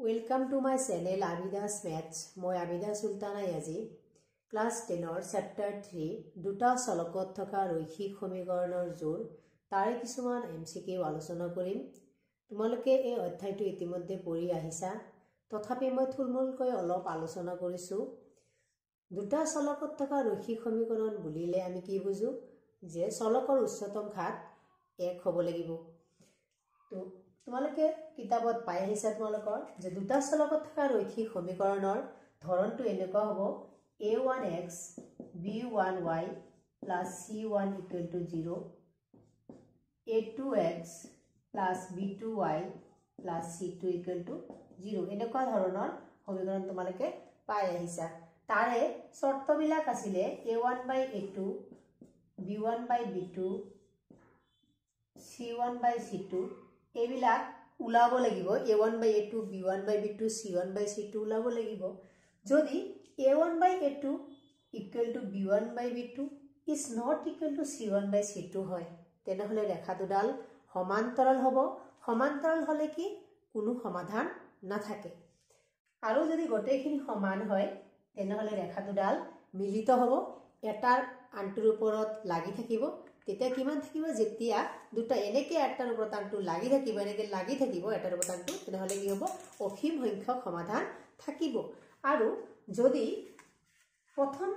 Welcome to my channel Abidas Maths. মই আবিদা সুলতানাই আজি class 10 ৰ চেপ্টাৰ 3 দুটা চলকত থকা ৰৈখিক সমীকৰণৰ জোৰ তাৰে কিছুমান এমসিকিউ আলোচনা কৰিম। তোমালোকে এই অধ্যায়টো ইতিমধ্যে পঢ়ি আহিছা, তথাপি মই থুলমূলকৈ অলপ আলোচনা কৰিছো। দুটা চলকত থকা ৰৈখিক সমীকৰণ বুলিলে আমি কি বুজো যে চলকৰ উচ্চতম ঘাত 1 হ'ব লাগিব। তো তোমালোকে কিতাবত পাই আহিছা তোমালোকৰ যে দুটা চলকত থকা ৰৈখিক সমীকৰণৰ ধৰণটো এনেকুৱা হ'ব a1x b1y plus c1 equal to 0, a2x plus b2y plus c2 equal to 0 এনেকুৱা ধৰণৰ সমীকৰণ তোমালোকে পাই আহিছা। তাৰে শৰ্তবিলাক আছিলে a1 by a2, b1 by b2, c1 by c2 এইবিলাক উলাব লাগিব। a1 by a2, b1 by b2, c1 by c2 উলাব লাগিব। যদি a1 by a2 equal to b1 by b2 is not equal to c1 by c2 হয়, তেনেহলে ৰেখা দুডাল সমান্তৰাল হ'ব। সমান্তৰাল হলে কি কোনো সমাধান নাথাকে। আৰু যদি গোটেইখিনি সমান হয় তেনেহলে ৰেখা দুডাল মিলিত হ'ব, এটাৰ আনটোৰ ওপৰত লাগি থাকিব। তেতিয়া কিমান থাকিব, যেতিয়া দুটা এনেকে এটাৰ ওপৰত আনটো লাগি থাকিব, এনেকে লাগি থাকিব এটাৰ ওপৰত আনটো, তেনেহলে কি হ'ব অসীম সংখ্যক সমাধান থাকিব। আৰু যদি প্ৰথম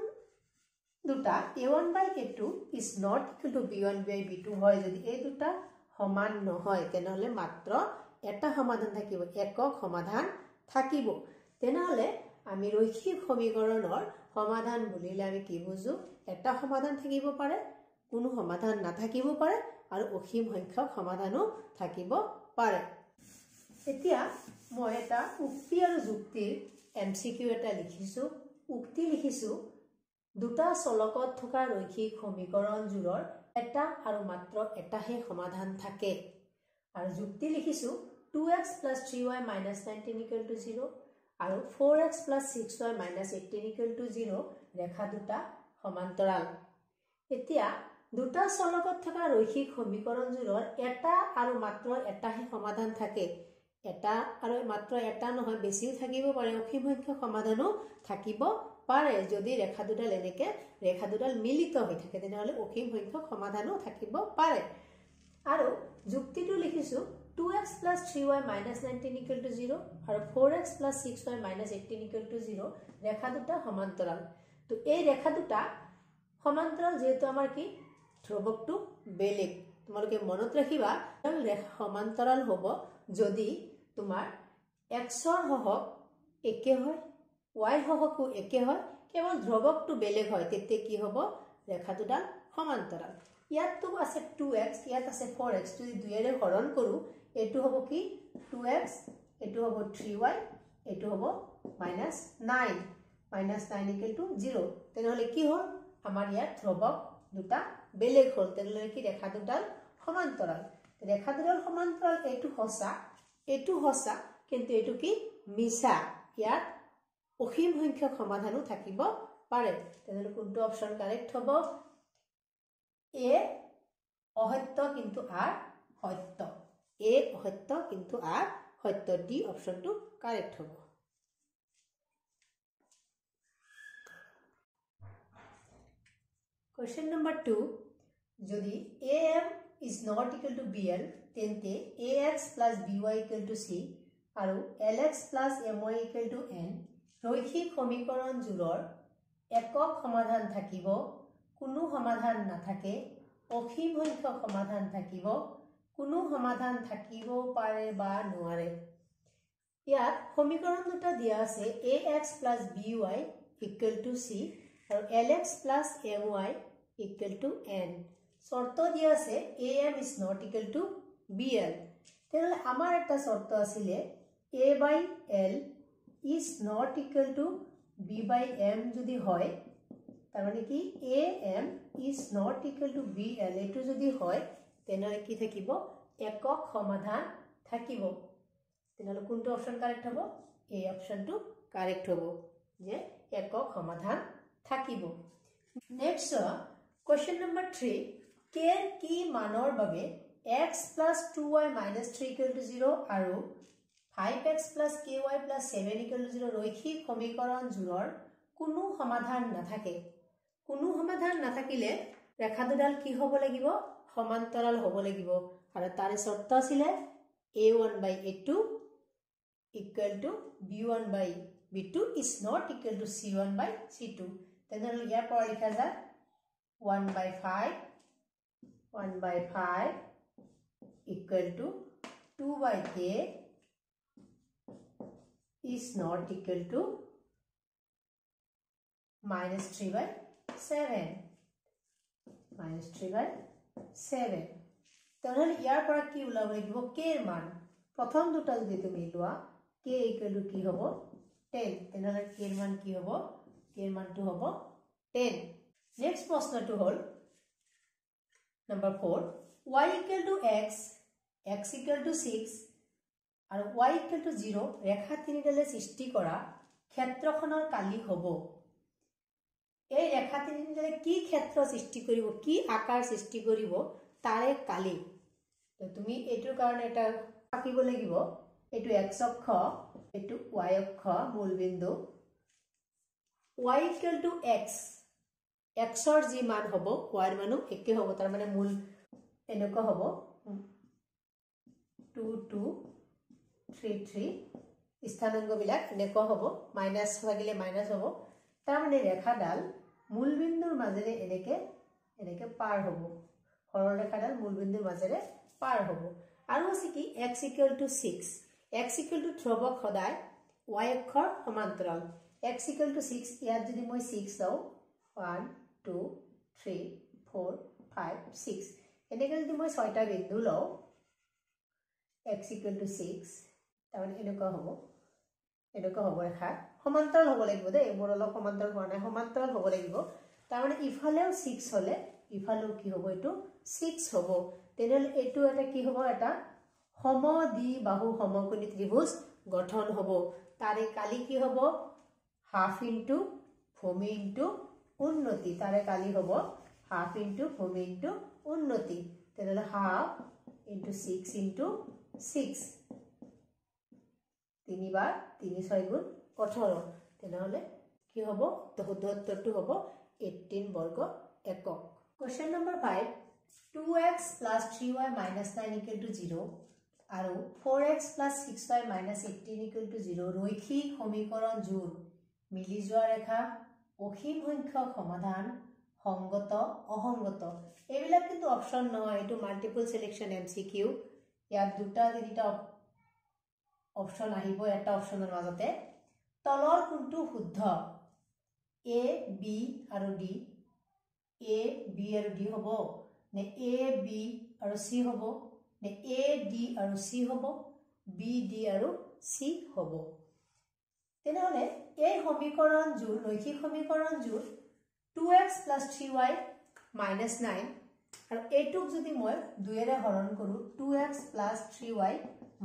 দুটা a1 by a2 is not equal to b1 by b2 হয়, যদি এই দুটা সমান নহয় তেনেহলে মাত্ৰ এটা সমাধান থাকিব, একক সমাধান থাকিব। তেনেহলে আমি ৰৈখিক সমীকৰণৰ সমাধান বুলিলে আমি কি বুজো, এটা সমাধান থাকিব পাৰে, কোনো সমাধান নাথাকিব পাৰে, আৰু অসীম সংখ্যক সমাধানো থাকিব পাৰে। এতিয়া মই এটা উক্তি আৰু যুক্তিৰ এমসিকিউ এটা লিখিছো। উক্তি লিখিছো দুটা চলকত থকা ৰৈখিক সমীকৰণজোৰৰ এটা আৰু মাত্ৰ এটাহে সমাধান থাকে। আৰু যুক্তি লিখিছো 2x plus 3y minus 19 equal to 0 আৰু 4x plus 6y minus 18 equal to 0 ৰেখা দুটা সমান্তৰাল। এতিয়া দুটা চলকত থকা ৰৈখিক সমীকৰণজোৰৰ এটা আৰু মাত্ৰ এটাহে সমাধান থাকে। এটা আৰু মাত্ৰ এটা নহয়, বেছিও থাকিব পাৰে, অসীম সংখ্যক সমাধানো থাকিব পাৰে। যদি ৰেখা দুডাল এনেকে ৰেখা দুডাল মিলিত হৈ থাকে তেনেহলে অসীম সংখ্যক সমাধানো থাকিব পাৰে। আৰু যুক্তিটো লিখিছো 2x plus 3y minus 19 equal to 0 আৰু 4x plus 6y minus 18 equal to 0 ৰেখা দুটা সমান্তৰাল। তো এই ৰেখা দুটা সমান্তৰাল যেহেতু আমাৰ কি ধ্ৰুৱকটো বেলেগ, তোমালোকে মনত ৰাখিবা ৰেখা সমান্তৰাল হ'ব যদি তোমাৰ x ৰ হহক একে হয়, y হহকো একে হয়, কেৱল ধ্ৰুৱকটো বেলেগ হয়, তেতিয়া কি হ'ব ৰেখা দুডাল সমান্তৰাল। ইয়াতটো আছে 2x, ইয়াত আছে 4x, যদি দুইৰে হৰণ কৰো এটো হ'ব কি 2x, এটো হ'ব 3y, এটো হ'ব -9 equal to 0। তেনেহলে কি হ'ল আমাৰ ইয়াত ধ্ৰুৱক দুটা বেলেগ হ'ল, তেনেহলে কি ৰেখা দুডাল সমান্তৰাল। ৰেখা দুডাল সমান্তৰাল এইটো সঁচা, কিন্তু এইটো কি মিছা। ইয়াত অসীম সংখ্যক সমাধানো থাকিব পাৰে। তেনেহলে কোনটো অপচন কাৰেক্ট হ'ব, এ অসত্য কিন্তু আর সত্য, এ অসত্য কিন্তু আর সত্য, ডি অপশনটো কারেক্ট হ'ব। কোয়েশ্চন নাম্বার 2, যদি am is not equal to bl তেন্তে ax plus by equal to c আৰু lx plus my equal to n ৰৈখিক সমীকৰণ জোৰৰ একক সমাধান থাকিব, কোনো সমাধান নাথাকে, অসীম সংখ্যক সমাধান থাকিব, কোনো সমাধান থাকিব পাৰে বা নোৱাৰে। ইয়াত সমীকৰণ দুটা দিয়া আছে ax plus by equal to c আৰু lx plus my equal to n। শৰ্ত দিয়া আছে am is not equal to bl। তেনেহলে আমাৰ এটা শর্ত আছিলে a by l is not equal to b by m যদি হয়, তাৰ মানে কি am is not equal to bl এটো যদি হয় তেনেহলে কি থাকিব একক সমাধান থাকিব। তেনেহলে কোনটো অপশন কারেক্ট হ'ব, এই অপশনটো কারেক্ট হ'ব যে একক সমাধান থাকিব। নেক্সট কোয়েশ্চন নাম্বার 3, কে কি মানৰ বাবে x plus 2y minus 3 equal to 0 আৰু 5x plus ky plus 7 equal to 0 ৰৈখিক সমীকৰণ জোৰৰ কোনো সমাধান নাথাকে কোনো সমাধান নাথাকিলে ৰেখা দুডাল কি হ'ব লাগিব সমান্তৰাল হ'ব লাগিব আৰু তাৰ শৰ্ত আছিল a1 by a2 equal to b1 by b2 is not equal to c1 by c2 তেনেহ'লে ইয়াৰ পৰা লিখা যায় 1 by 5 equal to 2 by k is not equal to minus 3 by 7 তেনেহ'লে ইয়াৰ পৰা কি ওলাব লাগিব k ৰ মান প্ৰথম দুটা যদি তুমি লোৱা k equal to কি হ'ব 10 তেনেহ'লে k ৰ মান কি হ'ব k ৰ মানটো হ'ব 10 নেক্সট প্ৰশ্নটো হ'ল number 4 y equal to x equal to 6 আৰু y equal to 0 ৰেখা তিনিডালে সৃষ্টি কৰা ক্ষেত্ৰখনৰ কালি হ'ব এই ৰেখা তিনিডালে কি ক্ষেত্ৰ সৃষ্টি কৰিব কি আকাৰ সৃষ্টি কৰিব তাৰে কালি তো তুমি এইটোৰ কাৰণে এটা আঁকিব লাগিব এইটো x অক্ষ এইটো y অক্ষ মূলবিন্দু y equal to x x ৰ যি মান হ'ব y ৰ মানো একে হ'ব তাৰ মানে মূল এনেকুৱা হ'ব 2 2 3 3 স্থানাঙ্ক বিলাক এনেকুৱা হ'ব মাইনাস ভাগিলে মাইনাস হ'ব তাৰ মানে ৰেখাডাল মূলবিন্দুৰ মাজেৰে এনেকে পাৰ হ'ব সৰল ৰেখাডাল মূলবিন্দুৰ মাজেৰে পাৰ হ'ব আৰু আছে কি x equal to 6 x equal to থব খদাই y অক্ষৰ সমান্তৰাল x equal to 6 ইয়াত যদি মই 6 লও 1 2 3 4 5 6 এনেকৈ যদি মই 6টা বিন্দু লও x equal to 6 তাৰমানে এনেকুৱা হ'ব ৰেখা সমান্তৰাল হ'ব লাগিব দে এইবোৰ অলপ সমান্তৰাল হোৱা নাই সমান্তৰাল হ'ব লাগিব তাৰমানে ইফালেও 6 হলে ইফালেও কি হ'ব এটো 6 হ'ব তেনেহ'লে এটো এটা কি হ'ব এটা সমদ্বিবাহু সমকোণী ত্ৰিভুজ গঠন হ'ব তাৰে কালি কি হ'ব হাফ ইনটু ভূমি ইনটু উন্নতি তাৰে কালি হ'ব হাফ ইনটু ভূমি ইনটু উন্নতি তেনেহ'লে হাফ ইনটু 6 ইনটু 6 তিনিবাৰ 3 6 গুণ 18 তেনেহ'লে কি হ'ব তো উত্তৰটো হ'ব 18 বৰ্গ একক question number 5 2x plus 3y minus 9 equal to 0 আৰু 4x plus 6y minus 18 equal to 0 ৰৈখিক সমীকৰণ জোৰ মিলি যোৱা ৰেখা অসীম সংখ্যক সমাধান সংগত অসংগত এইবিলাক কিন্তু অপচন নহয় এটো মাল্টিপল সিলেকশন এমসিকিউ ইয়াত দুটা তিনিটা অপচন আহিব এটা অপচনৰ মাজতে তলৰ কোনটো শুদ্ধ a b আৰু d a b আৰু d হ'ব নে a b আৰু c হ'ব নে a d আৰু c হ'ব b d আৰু c হ'ব তেনেহলে এই সমীকৰণ জোৰ ৰৈখিক সমীকৰণ জোৰ 2x plus 3y minus 9 আৰু এইটোক যদি মই 2 এৰে হৰণ কৰো 2x plus 3y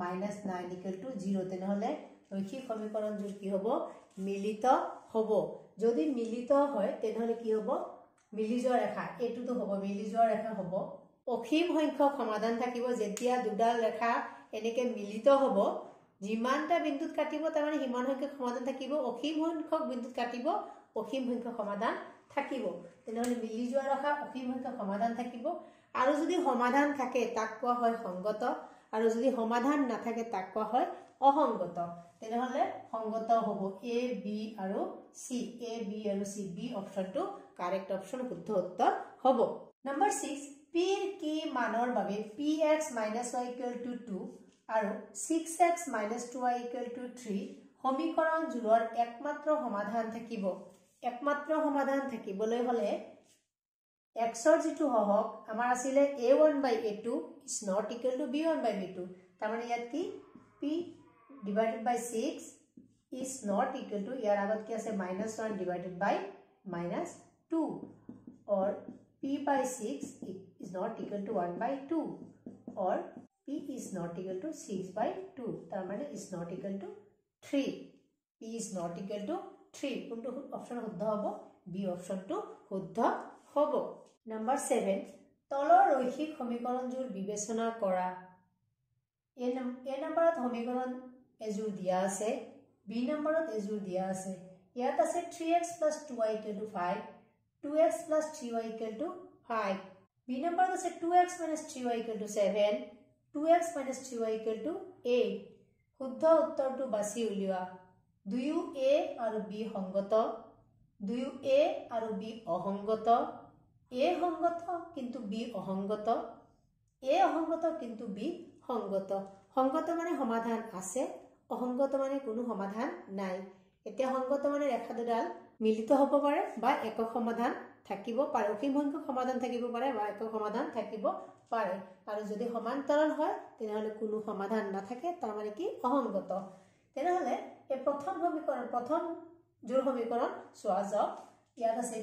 minus 9 equal to 0 তেনেহলে ৰৈখিক সমীকৰণ জোৰ কি হ'ব মিলিত হ'ব যদি মিলিত হয় তেনেহলে কি হ'ব মিলি যোৱা ৰেখা এটোটো হ'ব মিলি যোৱা ৰেখা হ'ব অসীম সংখ্যক সমাধান থাকিব যেতিয়া দুডাল ৰেখা এনেকে মিলিত হ'ব যিমানটা বিন্দুত কাটিব তাৰ মানে হিমান সংখ্যক সমাধান থাকিব অসীম সংখ্যক বিন্দুত কাটিব অসীম সংখ্যক সমাধান থাকিব তেনেহলে মিলি যোৱা ৰেখা অসীম সংখ্যক সমাধান থাকিব আৰু যদি সমাধান থাকে তাক কোৱা হয় সংগত আৰু যদি সমাধান নাথাকে তাক কোৱা হয় অসংগত তেনেহলে সংগত হ'ব a b আৰু c a b আৰু c b অপচনটো কাৰেক্ট অপশন শুদ্ধ উত্তৰ হবো নাম্বাৰ 6 p এৰ কি মানৰ বাবে px - y = 2 আৰু 6x - 2y = 3 সমীকৰণ জোৰৰ একমাত্ৰ সমাধান থাকিব একমাত্ৰ সমাধান থাকিবলৈ হলে x ৰ যেটো হওক আমাৰ আছিল a1 / a2 is not equal to b1 / b2 তাৰ মানে ইয়াত কি p divided by 6 is not equal to ইয়াৰ আগত কি আছে -1 divided by -2 or p by 6 is not equal to 1 by 2 or p is not equal to 6 by 2 tar mane is not equal to 3 p is not equal to 3 কোনটো option শুদ্ধ হ'ব b অপচনটো শুদ্ধ হ'ব number 7 তলৰ ৰৈখিক সমীকৰণজোৰ বিবেচনা কৰা এই নম্বৰত সমীকৰণ এজোৰ দিয়া আছে বি নম্বৰত এজোৰ দিয়া আছে ইয়াত আছে 3x + 2y = 5 2x + 3y = 5 B নম্বৰত আছে 2x - 3y = 7 2x - 3y = 8 শুদ্ধ উত্তৰটো বাছি উলিওৱা দুয়ো a আৰু b সংগত দুয়ো a আৰু b অসংগত a সংগত কিন্তু b অসংগত a অসংগত কিন্তু b সংগত সংগত মানে সমাধান আছে অসংগত মানে কোনো সমাধান নাই এতিয়া সংগত মানে ৰেখা দুডাল মিলিত হ'ব পাৰে বা একক সমাধান থাকিব পাৰে অসীম সংখ্যক সমাধান থাকিব পাৰে বা একক সমাধান থাকিব পাৰে আৰু যদি সমান্তৰাল হয় তেনেহলে কোনো সমাধান নাথাকে তাৰ মানে কি অসংগত তেনেহলে এই প্ৰথম সমীকৰণ প্ৰথম জোৰ সমীকৰণ চোৱা যাওক ইয়াত আছে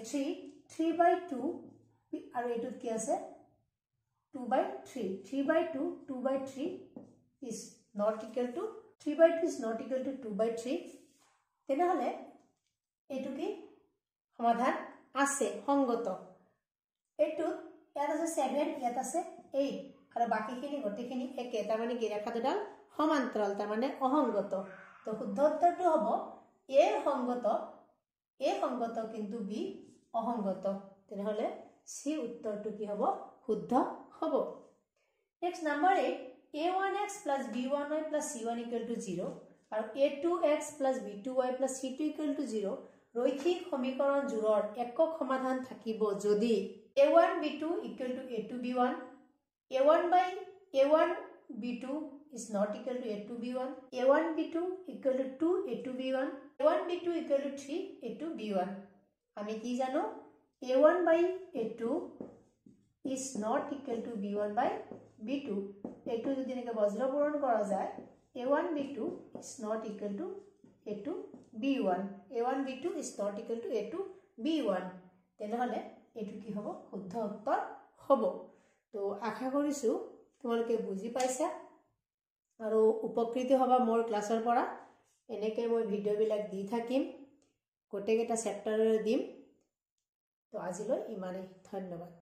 3/2 আৰু এটোত কি আছে 2/3 3/2 2/3 is not equal to 3/2 is not equal to 2/3 তেনেহলে এটো কি সমাধান আছে সংগত এটোত ইয়াত আছে 7 ইয়াত আছে 8 আৰু বাকিখিনি গটেখিনি একে তাৰ মানে কি ৰেখা দুডাল সমান্তৰাল তাৰ মানে অসংগত তো শুদ্ধ উত্তৰটো হ'ব a সংগত কিন্তু b অসংগত তেনেহলে c উত্তৰটো কি হ'ব শুদ্ধ হ'ব next number 8 a1x + b1y + c1 = 0 আৰু a2x + b2y + c2 = 0 ৰৈখিক সমীকৰণ জোৰৰ একক সমাধান থাকিব যদি a1 b2 = a2 b1 a1 b2 is not equal to a2 b1 a1 b2 = 2 a2 b1 a1 b2 = 3 a2 b1 আমি কি জানো a1 / a2 is not equal to b1 / b2 a2 যদি নেকে বজ্ৰ পূৰণ কৰা যায় a1 b2 is not equal to a2 b1 a1 b2 is not equal to a2 b1 তেনেহলে এটো কি হ'ব শুদ্ধ উত্তৰ হ'ব তো আশা কৰিছো তোমালোকে বুজি পাইছা আৰু উপকৃত হবা মোৰ ক্লাছৰ পৰা এনেকৈ মই ভিডিও বিলাক দি থাকিম গোটেইটা চেপ্টাৰৰ দিম তো আজিলৈ ইমানেই ধন্যবাদ